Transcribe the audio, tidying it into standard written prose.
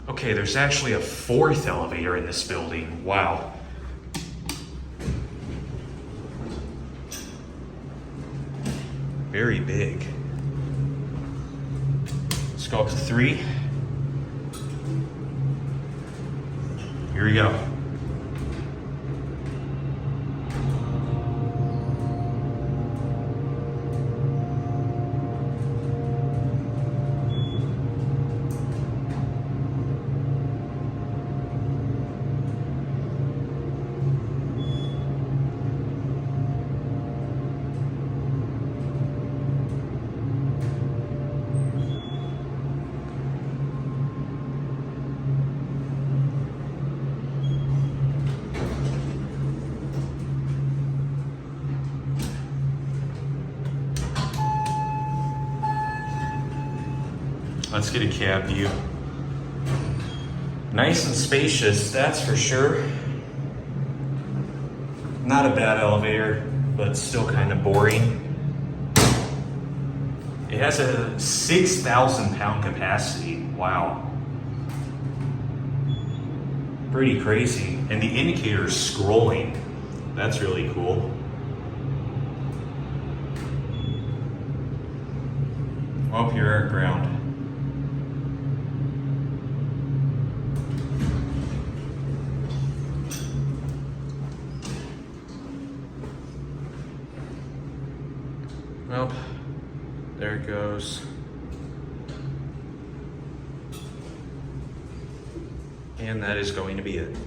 Okay, there's actually a fourth elevator in this building. Wow. Very big. Let's go up to 3. Here we go. Let's get a cab view. Nice and spacious, that's for sure. Not a bad elevator, but still kind of boring. It has a 6,000 pound capacity. Wow. Pretty crazy. And the indicator is scrolling. That's really cool. Well, you're at ground. Well, there it goes. And that is going to be it.